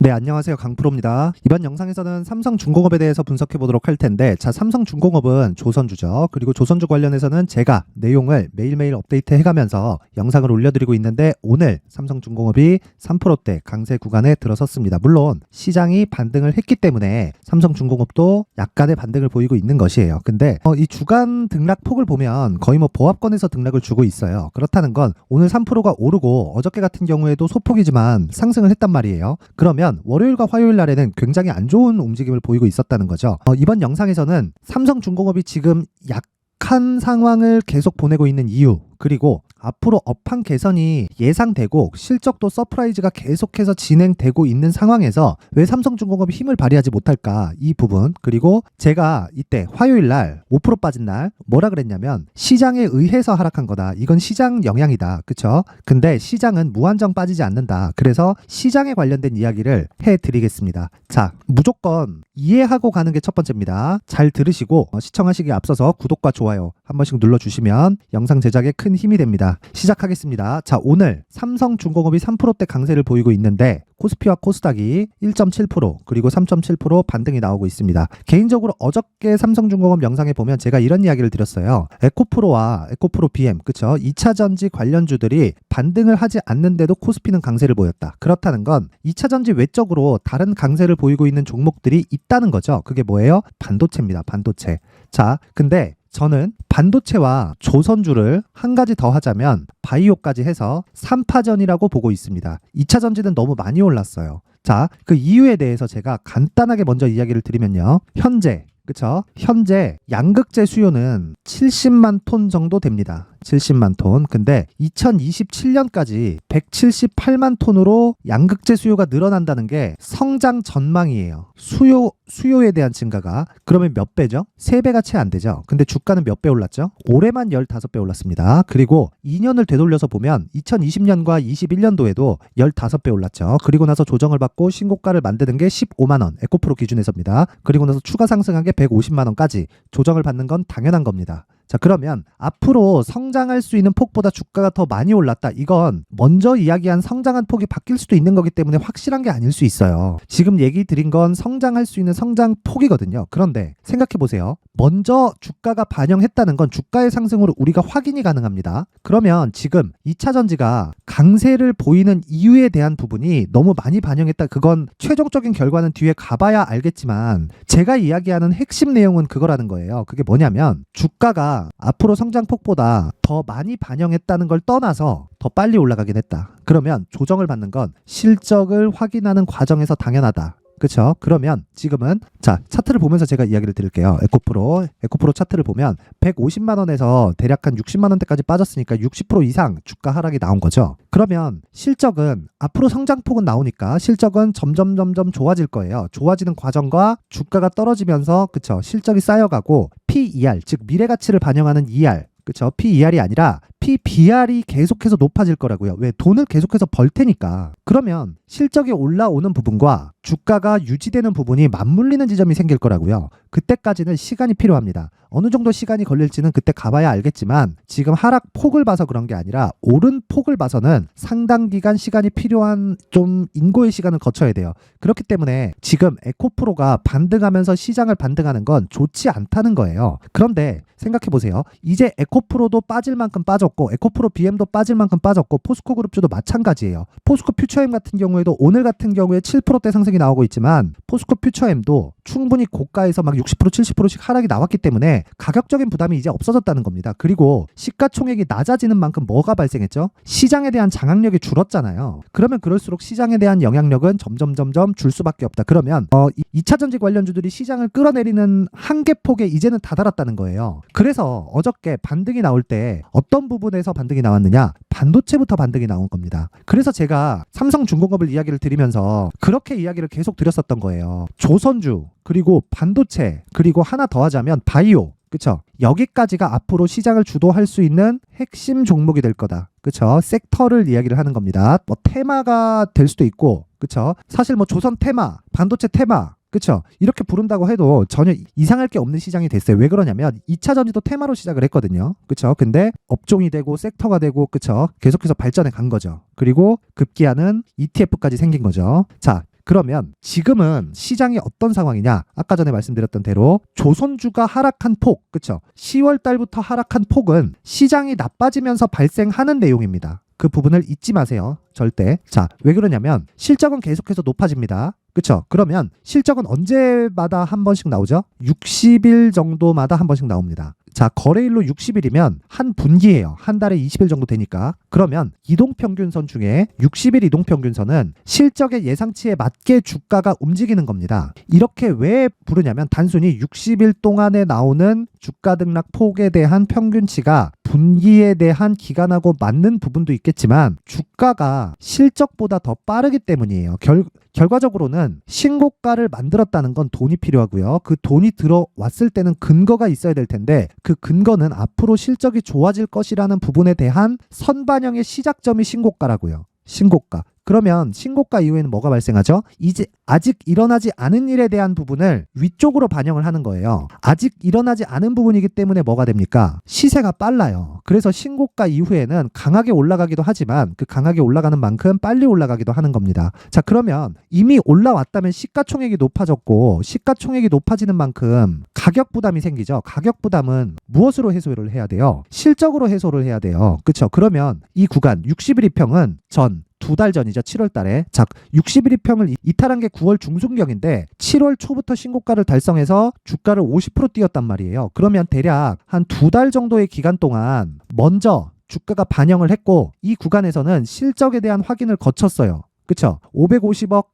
네, 안녕하세요. 강프로입니다. 이번 영상에서는 삼성중공업에 대해서 분석해 보도록 할 텐데, 자, 삼성중공업은 조선주죠. 그리고 조선주 관련해서는 제가 내용을 매일매일 업데이트 해가면서 영상을 올려드리고 있는데, 오늘 삼성중공업이 3%대 강세 구간에 들어섰습니다. 물론 시장이 반등을 했기 때문에 삼성중공업도 약간의 반등을 보이고 있는 것이에요. 근데 이 주간 등락폭을 보면 거의 보합권에서 등락을 주고 있어요. 그렇다는 건 오늘 3%가 오르고 어저께 같은 경우에도 소폭이지만 상승을 했단 말이에요. 그러면 월요일과 화요일 날에는 굉장히 안 좋은 움직임을 보이고 있었다는 거죠. 이번 영상에서는 삼성중공업이 지금 약한 상황을 계속 보내고 있는 이유, 그리고 앞으로 업황 개선이 예상되고 실적도 서프라이즈가 계속해서 진행되고 있는 상황에서 왜 삼성중공업이 힘을 발휘하지 못할까, 이 부분. 그리고 제가 이때 화요일 날 5% 빠진 날 뭐라 그랬냐면 시장에 의해서 하락한 거다. 이건 시장 영향이다. 그쵸? 근데 시장은 무한정 빠지지 않는다. 그래서 시장에 관련된 이야기를 해드리겠습니다. 자, 무조건 이해하고 가는 게 첫 번째입니다. 잘 들으시고 시청하시기에 앞서서 구독과 좋아요 한 번씩 눌러주시면 영상 제작에 큰 힘이 됩니다. 시작하겠습니다. 자, 오늘 삼성중공업이 3%대 강세를 보이고 있는데 코스피와 코스닥이 1.7% 그리고 3.7% 반등이 나오고 있습니다. 개인적으로 어저께 삼성중공업 영상에 보면 제가 이런 이야기를 드렸어요. 에코프로와 에코프로 BM, 그쵸? 2차전지 관련주들이 반등을 하지 않는데도 코스피는 강세를 보였다. 그렇다는 건 2차전지 외적으로 다른 강세를 보이고 있는 종목들이 있다는 거죠. 그게 뭐예요? 반도체입니다. 반도체. 자, 근데 저는 반도체와 조선주를 한 가지 더 하자면 바이오까지 해서 3파전이라고 보고 있습니다. 2차 전지는 너무 많이 올랐어요. 자, 그 이유에 대해서 제가 간단하게 먼저 이야기를 드리면요. 그쵸? 현재 양극재 수요는 70만 톤 정도 됩니다. 70만 톤. 근데 2027년까지 178만 톤으로 양극재 수요가 늘어난다는 게 성장 전망이에요. 수요에 대한 증가가. 그러면 몇 배죠? 3배가 채 안 되죠. 근데 주가는 몇 배 올랐죠? 올해만 15배 올랐습니다. 그리고 2년을 되돌려서 보면 2020년과 21년도에도 15배 올랐죠. 그리고 나서 조정을 받고 신고가를 만드는 게 15만 원. 에코프로 기준에서입니다. 그리고 나서 추가 상승한 게 150만 원까지 조정을 받는 건 당연한 겁니다. 자, 그러면 앞으로 성장할 수 있는 폭보다 주가가 더 많이 올랐다. 이건 먼저 이야기한 성장한 폭이 바뀔 수도 있는 거기 때문에 확실한 게 아닐 수 있어요. 지금 얘기 드린 건 성장할 수 있는 성장 폭이거든요. 그런데 생각해 보세요. 먼저 주가가 반영했다는 건 주가의 상승으로 우리가 확인이 가능합니다. 그러면 지금 2차 전지가 강세를 보이는 이유에 대한 부분이 너무 많이 반영했다. 그건 최종적인 결과는 뒤에 가봐야 알겠지만 제가 이야기하는 핵심 내용은 그거라는 거예요. 그게 뭐냐면 주가가 앞으로 성장폭보다 더 많이 반영했다는 걸 떠나서 더 빨리 올라가긴 했다. 그러면 조정을 받는 건 실적을 확인하는 과정에서 당연하다. 그쵸? 그러면 지금은 자, 차트를 보면서 제가 이야기를 드릴게요. 에코프로 차트를 보면 150만 원에서 대략 한 60만 원대까지 빠졌으니까 60% 이상 주가 하락이 나온 거죠. 그러면 실적은 앞으로 성장폭은 나오니까 실적은 점점 좋아질 거예요. 좋아지는 과정과 주가가 떨어지면서 그쵸? 실적이 쌓여가고 PER, 즉 미래 가치를 반영하는 ER, 그쵸? PER이 아니라 PBR이 계속해서 높아질 거라고요. 왜? 돈을 계속해서 벌 테니까. 그러면 실적이 올라오는 부분과 주가가 유지되는 부분이 맞물리는 지점이 생길 거라고요. 그때까지는 시간이 필요합니다. 어느 정도 시간이 걸릴지는 그때 가봐야 알겠지만 지금 하락폭을 봐서 그런 게 아니라 오른폭을 봐서는 상당 기간 시간이 필요한 좀 인고의 시간을 거쳐야 돼요. 그렇기 때문에 지금 에코프로가 반등하면서 시장을 반등하는 건 좋지 않다는 거예요. 그런데 생각해보세요. 이제 에코프로도 빠질 만큼 빠졌고 에코프로 BM도 빠질 만큼 빠졌고 포스코 그룹주도 마찬가지예요. 포스코 퓨처엠 같은 경우에도 오늘 같은 경우에 7%대 상승이 나오고 있지만 포스코 퓨처엠도 충분히 고가에서 막 60% 70%씩 하락이 나왔기 때문에 가격적인 부담이 이제 없어졌다는 겁니다. 그리고 시가총액이 낮아지는 만큼 뭐가 발생했죠? 시장에 대한 장악력이 줄었잖아요. 그러면 그럴수록 시장에 대한 영향력은 점점 줄 수밖에 없다. 그러면 2차전지 관련주들이 시장을 끌어내리는 한계폭에 이제는 다다랐다는 거예요. 그래서 어저께 반등이 나올 때 어떤 부분에서 반등이 나왔느냐? 반도체부터 반등이 나온 겁니다. 그래서 제가 삼성중공업을 이야기를 드리면서 그렇게 이야기를 계속 드렸었던 거예요. 조선주, 그리고 반도체, 그리고 하나 더 하자면 바이오, 그쵸? 여기까지가 앞으로 시장을 주도할 수 있는 핵심 종목이 될 거다. 그쵸? 섹터를 이야기를 하는 겁니다. 테마가 될 수도 있고, 그쵸? 사실 조선 테마, 반도체 테마, 그쵸? 이렇게 부른다고 해도 전혀 이상할 게 없는 시장이 됐어요. 왜 그러냐면 2차 전지도 테마로 시작을 했거든요. 그쵸? 근데 업종이 되고 섹터가 되고, 그쵸? 계속해서 발전해 간 거죠. 그리고 급기야는 ETF까지 생긴 거죠. 자, 그러면 지금은 시장이 어떤 상황이냐? 아까 전에 말씀드렸던 대로 조선주가 하락한 폭, 그쵸? 10월 달부터 하락한 폭은 시장이 나빠지면서 발생하는 내용입니다. 그 부분을 잊지 마세요. 절대. 자, 왜 그러냐면 실적은 계속해서 높아집니다. 그쵸? 그러면 실적은 언제마다 한 번씩 나오죠? 60일 정도마다 한 번씩 나옵니다. 자, 거래일로 60일이면 한 분기예요. 한 달에 20일 정도 되니까. 그러면 이동평균선 중에 60일 이동평균선은 실적의 예상치에 맞게 주가가 움직이는 겁니다. 이렇게 왜 부르냐면 단순히 60일 동안에 나오는 주가 등락 폭에 대한 평균치가 분기에 대한 기간하고 맞는 부분도 있겠지만 주가가 실적보다 더 빠르기 때문이에요. 결과적으로는 신고가를 만들었다는 건 돈이 필요하고요. 그 돈이 들어왔을 때는 근거가 있어야 될 텐데 그 근거는 앞으로 실적이 좋아질 것이라는 부분에 대한 선반영의 시작점이 신고가라고요. 신고가. 그러면 신고가 이후에는 뭐가 발생하죠? 이제 아직 일어나지 않은 일에 대한 부분을 위쪽으로 반영을 하는 거예요. 아직 일어나지 않은 부분이기 때문에 뭐가 됩니까? 시세가 빨라요. 그래서 신고가 이후에는 강하게 올라가기도 하지만 그 강하게 올라가는 만큼 빨리 올라가기도 하는 겁니다. 자, 그러면 이미 올라왔다면 시가총액이 높아졌고 시가총액이 높아지는 만큼 가격 부담이 생기죠. 가격 부담은 무엇으로 해소를 해야 돼요? 실적으로 해소를 해야 돼요. 그렇죠? 그러면 이 구간 60일 이평은 전 2달 전이죠. 7월 달에. 자, 60일 이평을 이탈한 게 9월 중순경인데 7월 초부터 신고가를 달성해서 주가를 50% 뛰었단 말이에요. 그러면 대략 한 2달 정도의 기간 동안 먼저 주가가 반영을 했고 이 구간에서는 실적에 대한 확인을 거쳤어요. 그쵸? 550억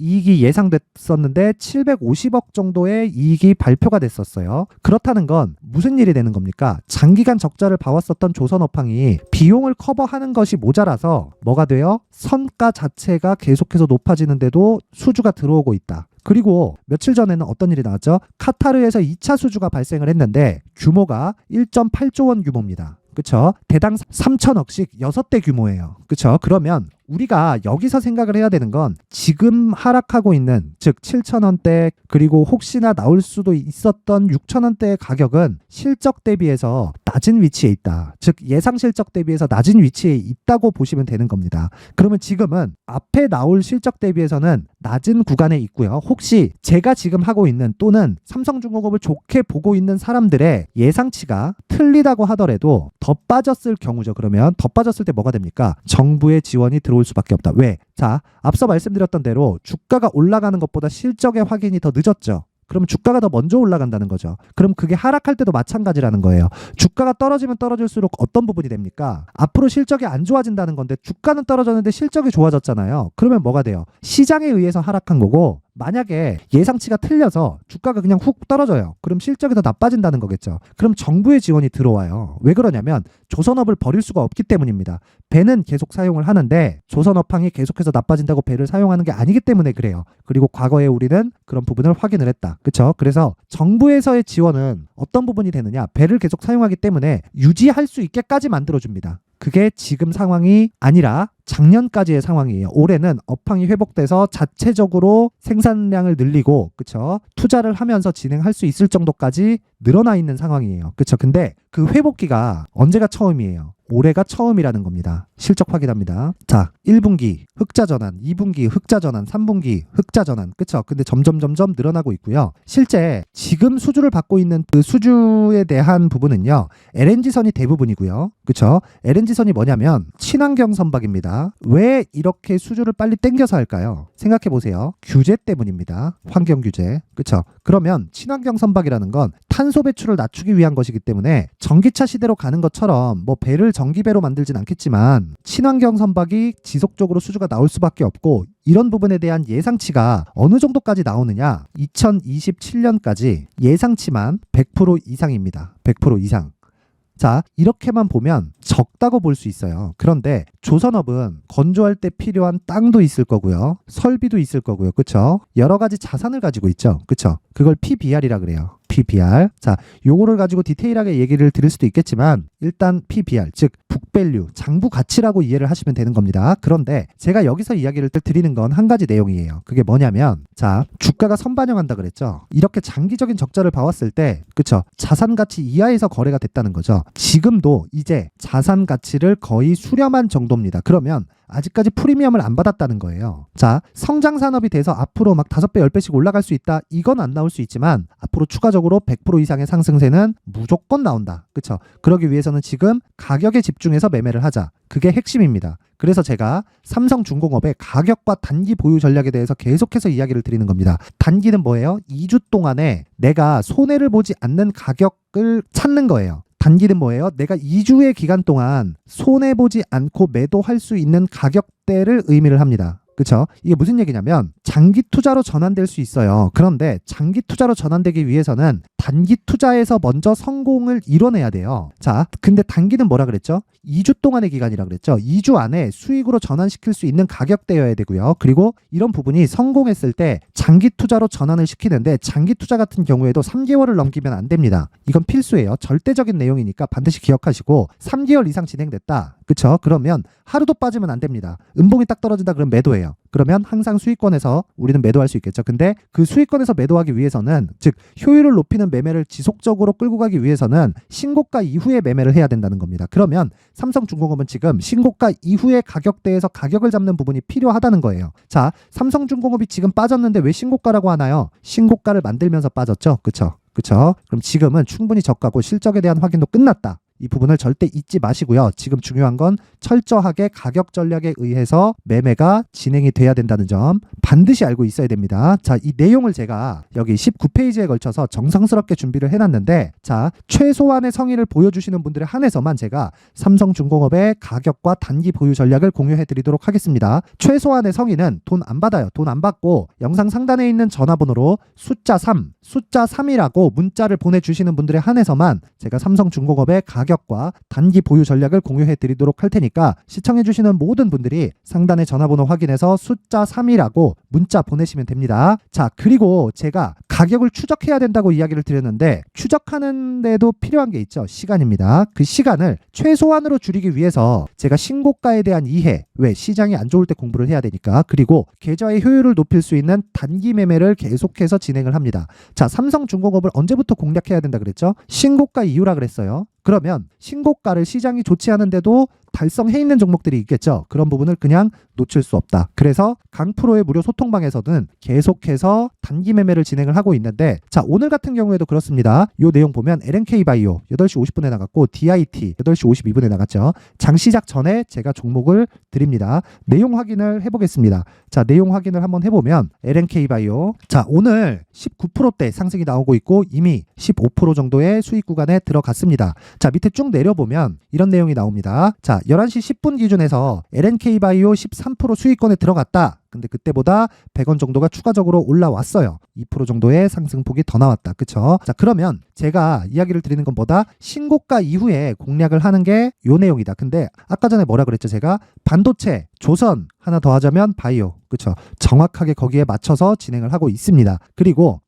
이익이 예상됐었는데 750억 정도의 이익이 발표가 됐었어요. 그렇다는 건 무슨 일이 되는 겁니까? 장기간 적자를 봐왔었던 조선업황이 비용을 커버하는 것이 모자라서 뭐가 돼요? 선가 자체가 계속해서 높아지는데도 수주가 들어오고 있다. 그리고 며칠 전에는 어떤 일이 나왔죠? 카타르에서 2차 수주가 발생을 했는데 규모가 1.8조 원 규모입니다. 그쵸? 대당 3천억씩 6대 규모예요. 그쵸? 그러면 우리가 여기서 생각을 해야 되는 건 지금 하락하고 있는 즉 7,000원대 그리고 혹시나 나올 수도 있었던 6,000원대의 가격은 실적 대비해서 낮은 위치에 있다. 즉 예상 실적 대비해서 낮은 위치에 있다고 보시면 되는 겁니다. 그러면 지금은 앞에 나올 실적 대비해서는 낮은 구간에 있고요. 혹시 제가 지금 하고 있는 또는 삼성중공업을 좋게 보고 있는 사람들의 예상치가 틀리다고 하더라도 더 빠졌을 경우죠. 그러면 더 빠졌을 때 뭐가 됩니까? 정부의 지원이 들어올 수밖에 없다. 왜? 자, 앞서 말씀드렸던 대로 주가가 올라가는 것보다 실적의 확인이 더 늦었죠. 그럼 주가가 더 먼저 올라간다는 거죠. 그럼 그게 하락할 때도 마찬가지라는 거예요. 주가가 떨어지면 떨어질수록 어떤 부분이 됩니까? 앞으로 실적이 안 좋아진다는 건데 주가는 떨어졌는데 실적이 좋아졌잖아요. 그러면 뭐가 돼요? 시장에 의해서 하락한 거고 만약에 예상치가 틀려서 주가가 그냥 훅 떨어져요. 그럼 실적이 더 나빠진다는 거겠죠. 그럼 정부의 지원이 들어와요. 왜 그러냐면 조선업을 버릴 수가 없기 때문입니다. 배는 계속 사용을 하는데 조선업황이 계속해서 나빠진다고 배를 사용하는 게 아니기 때문에 그래요. 그리고 과거에 우리는 그런 부분을 확인을 했다. 그렇죠? 그래서 정부에서의 지원은 어떤 부분이 되느냐? 배를 계속 사용하기 때문에 유지할 수 있게까지 만들어줍니다. 그게 지금 상황이 아니라 작년까지의 상황이에요. 올해는 업황이 회복돼서 자체적으로 생산량을 늘리고 그쵸? 투자를 하면서 진행할 수 있을 정도까지 늘어나 있는 상황이에요. 그쵸? 근데 그 회복기가 언제가 처음이에요? 올해가 처음이라는 겁니다. 실적 확인합니다. 자, 1분기 흑자 전환, 2분기 흑자 전환, 3분기 흑자 전환. 그쵸? 근데 점점 늘어나고 있고요. 실제 지금 수주를 받고 있는 그 수주에 대한 부분은요. LNG선이 대부분이고요. 그쵸? LNG선이 뭐냐면 친환경 선박입니다. 왜 이렇게 수주를 빨리 땡겨서 할까요? 생각해 보세요. 규제 때문입니다. 환경 규제. 그쵸? 그러면 친환경 선박이라는 건 탄소 배출을 낮추기 위한 것이기 때문에 전기차 시대로 가는 것처럼 뭐 배를 전기배로 만들진 않겠지만 친환경 선박이 지속적으로 수주가 나올 수밖에 없고 이런 부분에 대한 예상치가 어느 정도까지 나오느냐? 2027년까지 예상치만 100% 이상입니다. 100% 이상. 자, 이렇게만 보면 적다고 볼 수 있어요. 그런데 조선업은 건조할 때 필요한 땅도 있을 거고요. 설비도 있을 거고요. 그쵸? 여러 가지 자산을 가지고 있죠. 그쵸? 그걸 PBR이라 그래요. PBR. 자, 요거를 가지고 디테일하게 얘기를 드릴 수도 있겠지만 일단 PBR, 즉 북밸류, 장부 가치라고 이해를 하시면 되는 겁니다. 그런데 제가 여기서 이야기를 드리는 건 한 가지 내용이에요. 그게 뭐냐면, 자, 주가가 선반영한다 그랬죠. 이렇게 장기적인 적자를 봐왔을 때, 그쵸, 자산 가치 이하에서 거래가 됐다는 거죠. 지금도 이제 자산 가치를 거의 수렴한 정도입니다. 그러면 아직까지 프리미엄을 안 받았다는 거예요. 자, 성장 산업이 돼서 앞으로 막 5배, 10배씩 올라갈 수 있다. 이건 안 나올 수 있지만 앞으로 추가적으로 100% 이상의 상승세는 무조건 나온다. 그쵸? 그러기 위해서는 지금 가격에 집중해서 매매를 하자. 그게 핵심입니다. 그래서 제가 삼성중공업의 가격과 단기 보유 전략에 대해서 계속해서 이야기를 드리는 겁니다. 단기는 뭐예요? 2주 동안에 내가 손해를 보지 않는 가격을 찾는 거예요. 단기는 뭐예요? 내가 2주의 기간 동안 손해보지 않고 매도할 수 있는 가격대를 의미를 합니다. 그렇죠? 이게 무슨 얘기냐면 장기 투자로 전환될 수 있어요. 그런데 장기 투자로 전환되기 위해서는 단기 투자에서 먼저 성공을 이뤄내야 돼요. 자, 근데 단기는 뭐라 그랬죠? 2주 동안의 기간이라 그랬죠. 2주 안에 수익으로 전환시킬 수 있는 가격대여야 되고요. 그리고 이런 부분이 성공했을 때 장기 투자로 전환을 시키는데 장기 투자 같은 경우에도 3개월을 넘기면 안 됩니다. 이건 필수예요. 절대적인 내용이니까 반드시 기억하시고 3개월 이상 진행됐다. 그쵸? 그러면 하루도 빠지면 안 됩니다. 음봉이 딱 떨어진다 그러면 매도해요. 그러면 항상 수익권에서 우리는 매도할 수 있겠죠. 근데 그 수익권에서 매도하기 위해서는, 즉 효율을 높이는 매매를 지속적으로 끌고 가기 위해서는 신고가 이후에 매매를 해야 된다는 겁니다. 그러면 삼성중공업은 지금 신고가 이후의 가격대에서 가격을 잡는 부분이 필요하다는 거예요. 자, 삼성중공업이 지금 빠졌는데 왜 신고가라고 하나요? 신고가를 만들면서 빠졌죠. 그쵸? 그럼 지금은 충분히 저가고 실적에 대한 확인도 끝났다. 이 부분을 절대 잊지 마시고요. 지금 중요한 건 철저하게 가격 전략에 의해서 매매가 진행이 돼야 된다는 점 반드시 알고 있어야 됩니다. 자, 이 내용을 제가 여기 19페이지에 걸쳐서 정성스럽게 준비를 해놨는데, 자, 최소한의 성의를 보여주시는 분들에 한해서만 제가 삼성중공업의 가격과 단기 보유 전략을 공유해 드리도록 하겠습니다. 최소한의 성의는 돈 안 받아요. 돈 안 받고 영상 상단에 있는 전화번호로 숫자 3이라고 문자를 보내주시는 분들에 한해서만 제가 삼성중공업의 가격과 단기 보유 전략을 공유해 드리도록 할 테니까 시청해 주시는 모든 분들이 상단의 전화번호 확인해서 숫자 3이라고 문자 보내시면 됩니다. 자, 그리고 제가 가격을 추적해야 된다고 이야기를 드렸는데 추적하는데도 필요한 게 있죠. 시간입니다. 그 시간을 최소한으로 줄이기 위해서 제가 신고가에 대한 이해, 왜 시장이 안 좋을 때 공부를 해야 되니까, 그리고 계좌의 효율을 높일 수 있는 단기 매매를 계속해서 진행을 합니다. 자, 삼성중공업을 언제부터 공략해야 된다 그랬죠? 신고가 이후라 그랬어요. 그러면 신고가를 시장이 좋지 않은데도 달성해 있는 종목들이 있겠죠. 그런 부분을 그냥 놓칠 수 없다. 그래서 강프로의 무료 소통방에서는 계속해서 단기 매매를 진행을 하고 있는데, 자, 오늘 같은 경우에도 그렇습니다. 이 내용 보면 LNK바이오 8시 50분에 나갔고 DIT 8시 52분에 나갔죠. 장 시작 전에 제가 종목을 드립니다. 내용 확인을 해보겠습니다. 자, 내용 확인을 한번 해보면 LNK바이오, 자, 오늘 19%대 상승이 나오고 있고 이미 15% 정도의 수익 구간에 들어갔습니다. 자, 밑에 쭉 내려보면 이런 내용이 나옵니다. 자, 11시 10분 기준에서 LNK바이오 13% 수익권에 들어갔다. 근데 그때보다 100원 정도가 추가적으로 올라왔어요. 2% 정도의 상승폭이 더 나왔다. 그쵸? 자, 그러면 제가 이야기를 드리는 건 뭐다? 신고가 이후에 공략을 하는 게 요 내용이다. 근데 아까 전에 뭐라 그랬죠? 제가 반도체, 조선, 하나 더 하자면 바이오. 그쵸? 정확하게 거기에 맞춰서 진행을 하고 있습니다. 그리고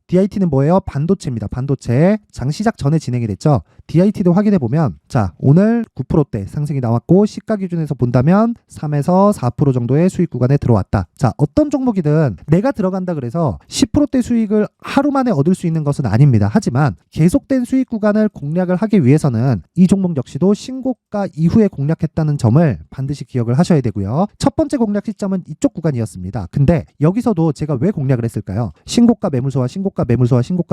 DIT는 뭐예요? 반도체입니다. 반도체. 장 시작 전에 진행이 됐죠. DIT도 확인해보면, 자, 오늘 9%대 상승이 나왔고 시가 기준에서 본다면 3에서 4% 정도의 수익 구간에 들어왔다. 자, 어떤 종목이든 내가 들어간다 그래서 10%대 수익을 하루 만에 얻을 수 있는 것은 아닙니다. 하지만 계속된 수익 구간을 공략을 하기 위해서는 이 종목 역시도 신고가 이후에 공략했다는 점을 반드시 기억을 하셔야 되고요. 첫 번째 공략 시점은 이쪽 구간이었습니다. 근데 여기서도 제가 왜 공략을 했을까요? 신고가 매물소와 신고가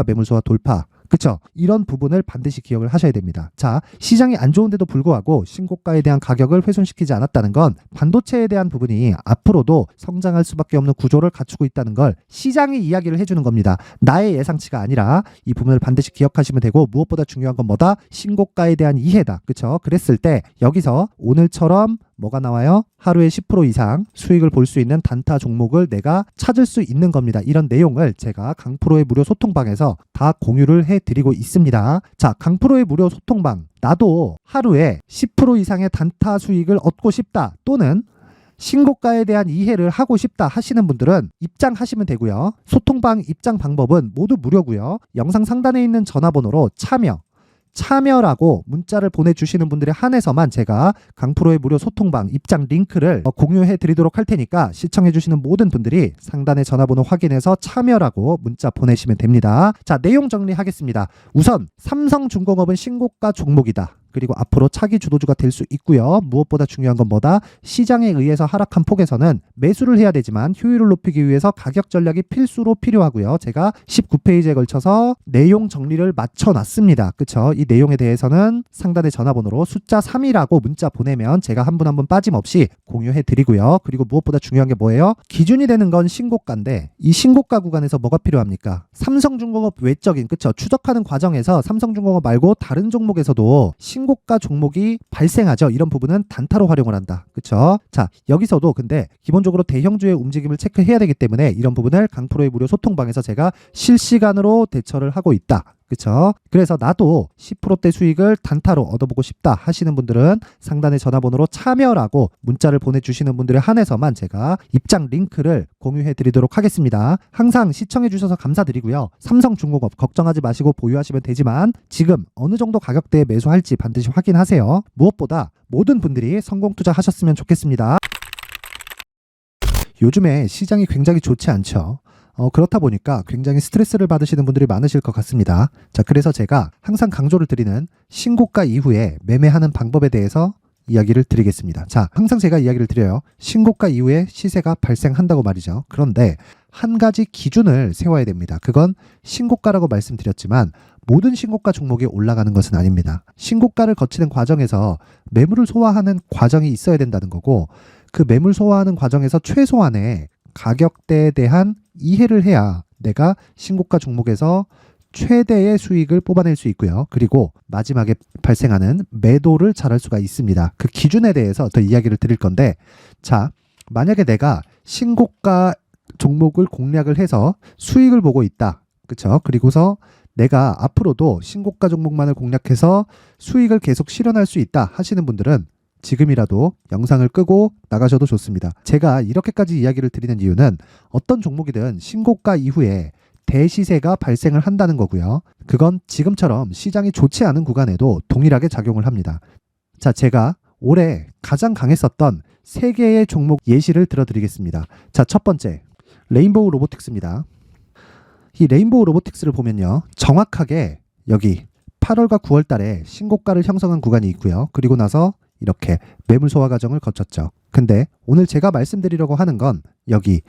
매물소와 돌파. 그쵸? 이런 부분을 반드시 기억을 하셔야 됩니다. 자, 시장이 안 좋은데도 불구하고 신고가에 대한 가격을 훼손시키지 않았다는 건 반도체에 대한 부분이 앞으로도 성장할 수밖에 없는 구조를 갖추고 있다는 걸 시장이 이야기를 해주는 겁니다. 나의 예상치가 아니라 이 부분을 반드시 기억하시면 되고, 무엇보다 중요한 건 뭐다? 신고가에 대한 이해다. 그쵸? 그랬을 때 여기서 오늘처럼 뭐가 나와요? 하루에 10% 이상 수익을 볼 수 있는 단타 종목을 내가 찾을 수 있는 겁니다. 이런 내용을 제가 강프로의 무료 소통방에서 다 공유를 해드리고 있습니다. 자, 강프로의 무료 소통방, 나도 하루에 10% 이상의 단타 수익을 얻고 싶다, 또는 신고가에 대한 이해를 하고 싶다 하시는 분들은 입장하시면 되고요. 소통방 입장 방법은 모두 무료고요. 영상 상단에 있는 전화번호로 참여 참여라고 문자를 보내주시는 분들에 한해서만 제가 강프로의 무료 소통방 입장 링크를 공유해 드리도록 할 테니까 시청해 주시는 모든 분들이 상단의 전화번호 확인해서 참여라고 문자 보내시면 됩니다. 자, 내용 정리하겠습니다. 우선 삼성중공업은 신고가 종목이다. 그리고 앞으로 차기 주도주가 될 수 있고요. 무엇보다 중요한 건 뭐다? 시장에 의해서 하락한 폭에서는 매수를 해야 되지만 효율을 높이기 위해서 가격 전략이 필수로 필요하고요. 제가 19페이지에 걸쳐서 내용 정리를 맞춰놨습니다. 그쵸? 이 내용에 대해서는 상단의 전화번호로 숫자 3이라고 문자 보내면 제가 한 분 한 분 빠짐없이 공유해 드리고요. 그리고 무엇보다 중요한 게 뭐예요? 기준이 되는 건 신고가인데 이 신고가 구간에서 뭐가 필요합니까? 삼성중공업 외적인, 그쵸? 추적하는 과정에서 삼성중공업 말고 다른 종목에서도 신고가 종목이 발생하죠. 이런 부분은 단타로 활용을 한다. 그쵸? 자, 여기서도 근데 기본적으로 대형주의 움직임을 체크해야 되기 때문에 이런 부분을 강프로의 무료 소통방에서 제가 실시간으로 대처를 하고 있다. 그쵸? 그래서 나도 10%대 수익을 단타로 얻어보고 싶다 하시는 분들은 상단의 전화번호로 참여라고 문자를 보내주시는 분들에 한해서만 제가 입장 링크를 공유해 드리도록 하겠습니다. 항상 시청해 주셔서 감사드리고요. 삼성중공업 걱정하지 마시고 보유하시면 되지만 지금 어느 정도 가격대에 매수할지 반드시 확인하세요. 무엇보다 모든 분들이 성공 투자하셨으면 좋겠습니다. 요즘에 시장이 굉장히 좋지 않죠. 그렇다 보니까 굉장히 스트레스를 받으시는 분들이 많으실 것 같습니다. 자, 그래서 제가 항상 강조를 드리는 신고가 이후에 매매하는 방법에 대해서 이야기를 드리겠습니다. 자, 항상 제가 이야기를 드려요. 신고가 이후에 시세가 발생한다고 말이죠. 그런데 한 가지 기준을 세워야 됩니다. 그건 신고가라고 말씀드렸지만 모든 신고가 종목이 올라가는 것은 아닙니다. 신고가를 거치는 과정에서 매물을 소화하는 과정이 있어야 된다는 거고 그 매물 소화하는 과정에서 최소한의 가격대에 대한 이해를 해야 내가 신고가 종목에서 최대의 수익을 뽑아낼 수 있고요. 그리고 마지막에 발생하는 매도를 잘할 수가 있습니다. 그 기준에 대해서 더 이야기를 드릴 건데, 자, 만약에 내가 신고가 종목을 공략을 해서 수익을 보고 있다. 그쵸? 그리고서 내가 앞으로도 신고가 종목만을 공략해서 수익을 계속 실현할 수 있다 하시는 분들은 지금이라도 영상을 끄고 나가셔도 좋습니다. 제가 이렇게까지 이야기를 드리는 이유는 어떤 종목이든 신고가 이후에 대시세가 발생을 한다는 거고요. 그건 지금처럼 시장이 좋지 않은 구간에도 동일하게 작용을 합니다. 자, 제가 올해 가장 강했었던 3개의 종목 예시를 들어드리겠습니다. 자, 첫 번째, 레인보우 로보틱스입니다. 이 레인보우 로보틱스를 보면요. 정확하게 여기 8월과 9월 달에 신고가를 형성한 구간이 있고요. 그리고 나서 이렇게 매물 소화 과정을 거쳤죠. 근데 오늘 제가 말씀드리려고 하는 건 여기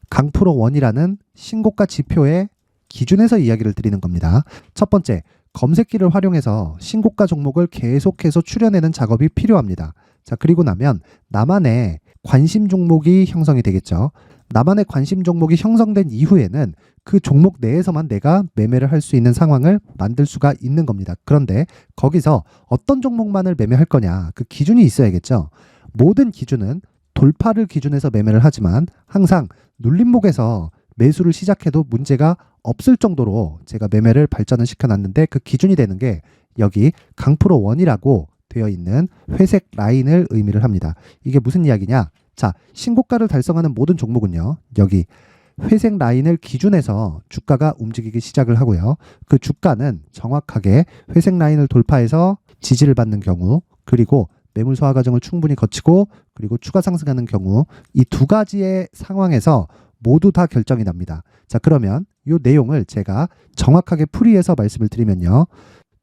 강프로 1이라는 신고가 지표의 기준에서 이야기를 드리는 겁니다. 첫 번째, 검색기를 활용해서 신고가 종목을 계속해서 추려내는 작업이 필요합니다. 자, 그리고 나면 나만의 관심 종목이 형성이 되겠죠. 나만의 관심 종목이 형성된 이후에는 그 종목 내에서만 내가 매매를 할 수 있는 상황을 만들 수가 있는 겁니다. 그런데 거기서 어떤 종목만을 매매할 거냐, 그 기준이 있어야겠죠. 모든 기준은 돌파를 기준해서 매매를 하지만 항상 눌림목에서 매수를 시작해도 문제가 없을 정도로 제가 매매를 발전을 시켜놨는데 그 기준이 되는 게 여기 강프로 1이라고 되어 있는 회색 라인을 의미를 합니다. 이게 무슨 이야기냐? 자, 신고가를 달성하는 모든 종목은요, 여기 회색 라인을 기준해서 주가가 움직이기 시작을 하고요. 그 주가는 정확하게 회색 라인을 돌파해서 지지를 받는 경우, 그리고 매물 소화 과정을 충분히 거치고 그리고 추가 상승하는 경우, 이 두 가지의 상황에서 모두 다 결정이 납니다. 자, 그러면 이 내용을 제가 정확하게 풀이해서 말씀을 드리면요.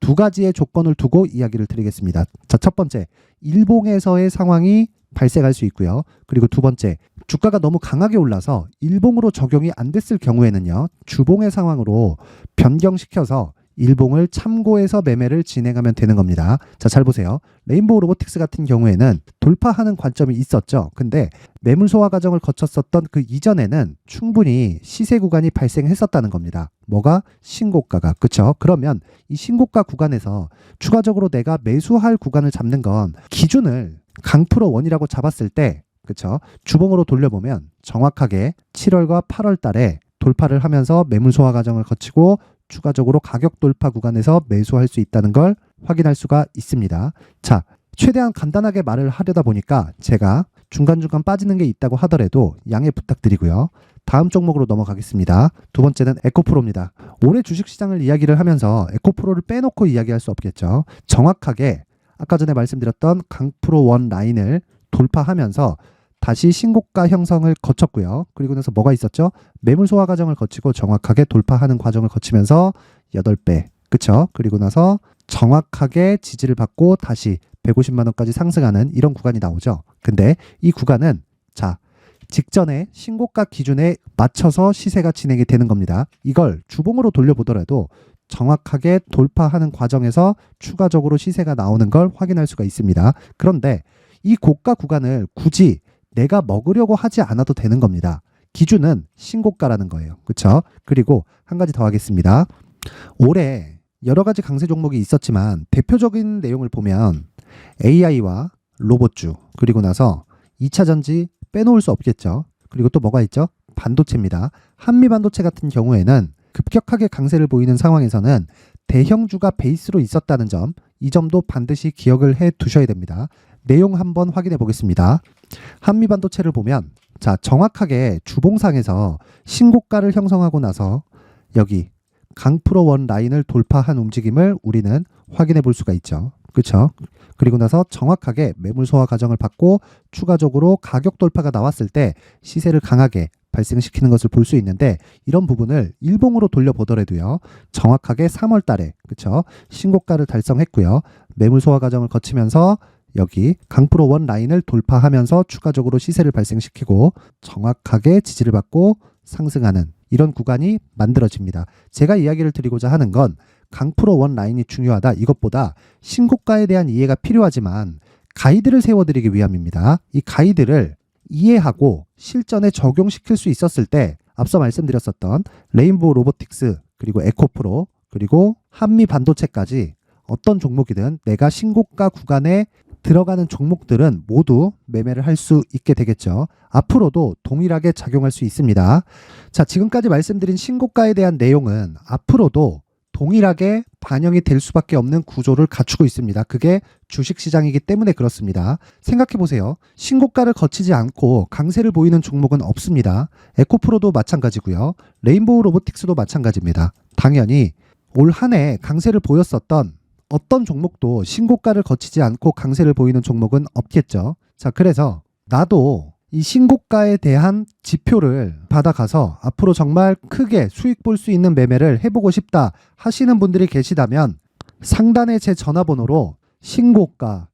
두 가지의 조건을 두고 이야기를 드리겠습니다. 자, 첫 번째, 일봉에서의 상황이 발생할 수 있고요. 그리고 두 번째, 주가가 너무 강하게 올라서 일봉으로 적용이 안 됐을 경우에는요, 주봉의 상황으로 변경시켜서 일봉을 참고해서 매매를 진행하면 되는 겁니다. 자, 잘 보세요. 레인보우 로보틱스 같은 경우에는 돌파하는 관점이 있었죠. 근데 매물 소화 과정을 거쳤었던 그 이전에는 충분히 시세 구간이 발생했었다는 겁니다. 뭐가? 신고가가. 그쵸? 그러면 이 신고가 구간에서 추가적으로 내가 매수할 구간을 잡는 건 기준을 강프로 1이라고 잡았을 때, 그쵸? 주봉으로 돌려보면 정확하게 7월과 8월 달에 돌파를 하면서 매물 소화 과정을 거치고 추가적으로 가격 돌파 구간에서 매수할 수 있다는 걸 확인할 수가 있습니다. 자, 최대한 간단하게 말을 하려다 보니까 제가 중간중간 빠지는 게 있다고 하더라도 양해 부탁드리고요. 다음 종목으로 넘어가겠습니다. 두 번째는 에코프로입니다. 올해 주식시장을 이야기를 하면서 에코프로를 빼놓고 이야기할 수 없겠죠. 정확하게 아까 전에 말씀드렸던 강프로 원 라인을 돌파하면서 다시 신고가 형성을 거쳤고요. 그리고 나서 뭐가 있었죠? 매물 소화 과정을 거치고 정확하게 돌파하는 과정을 거치면서 8배, 그쵸? 그리고 나서 정확하게 지지를 받고 다시 150만 원까지 상승하는 이런 구간이 나오죠. 근데 이 구간은 자, 직전에 신고가 기준에 맞춰서 시세가 진행이 되는 겁니다. 이걸 주봉으로 돌려보더라도 정확하게 돌파하는 과정에서 추가적으로 시세가 나오는 걸 확인할 수가 있습니다. 그런데 이 고가 구간을 굳이 내가 먹으려고 하지 않아도 되는 겁니다. 기준은 신고가라는 거예요. 그렇죠? 그리고 한 가지 더 하겠습니다. 올해 여러 가지 강세 종목이 있었지만 대표적인 내용을 보면 AI와 로봇주, 그리고 나서 2차 전지 빼놓을 수 없겠죠. 그리고 또 뭐가 있죠? 반도체입니다. 한미반도체 같은 경우에는 급격하게 강세를 보이는 상황에서는 대형주가 베이스로 있었다는 점, 이 점도 반드시 기억을 해 두셔야 됩니다. 내용 한번 확인해 보겠습니다. 한미반도체를 보면 자, 정확하게 주봉상에서 신고가를 형성하고 나서 여기 강프로 원 라인을 돌파한 움직임을 우리는 확인해 볼 수가 있죠. 그렇죠? 그리고 나서 정확하게 매물 소화 과정을 받고 추가적으로 가격 돌파가 나왔을 때 시세를 강하게 발생시키는 것을 볼 수 있는데, 이런 부분을 일봉으로 돌려보더라도요, 정확하게 3월 달에 그렇죠? 신고가를 달성했고요. 매물 소화 과정을 거치면서 여기 강프로 원 라인을 돌파하면서 추가적으로 시세를 발생시키고 정확하게 지지를 받고 상승하는 이런 구간이 만들어집니다. 제가 이야기를 드리고자 하는 건 강프로 원 라인이 중요하다, 이것보다 신고가에 대한 이해가 필요하지만 가이드를 세워드리기 위함입니다. 이 가이드를 이해하고 실전에 적용시킬 수 있었을 때 앞서 말씀드렸었던 레인보우 로보틱스, 그리고 에코프로, 그리고 한미 반도체까지 어떤 종목이든 내가 신고가 구간에 들어가는 종목들은 모두 매매를 할 수 있게 되겠죠. 앞으로도 동일하게 작용할 수 있습니다. 자, 지금까지 말씀드린 신고가에 대한 내용은 앞으로도 동일하게 반영이 될 수밖에 없는 구조를 갖추고 있습니다. 그게 주식시장이기 때문에 그렇습니다. 생각해 보세요. 신고가를 거치지 않고 강세를 보이는 종목은 없습니다. 에코프로도 마찬가지고요. 레인보우 로보틱스도 마찬가지입니다. 당연히 올 한 해 강세를 보였었던 어떤 종목도 신고가를 거치지 않고 강세를 보이는 종목은 없겠죠. 자, 그래서 나도 이 신고가에 대한 지표를 받아가서 앞으로 정말 크게 수익 볼 수 있는 매매를 해보고 싶다 하시는 분들이 계시다면 상단에 제 전화번호로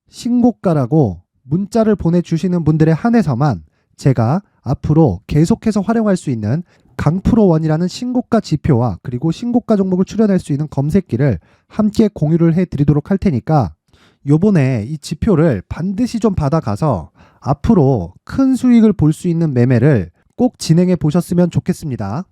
신고가라고 문자를 보내주시는 분들에 한해서만 제가 앞으로 계속해서 활용할 수 있는 강프로원이라는 신고가 지표와 그리고 신고가 종목을 추려낼 수 있는 검색기를 함께 공유를 해드리도록 할 테니까 요번에 이 지표를 반드시 좀 받아가서 앞으로 큰 수익을 볼 수 있는 매매를 꼭 진행해 보셨으면 좋겠습니다.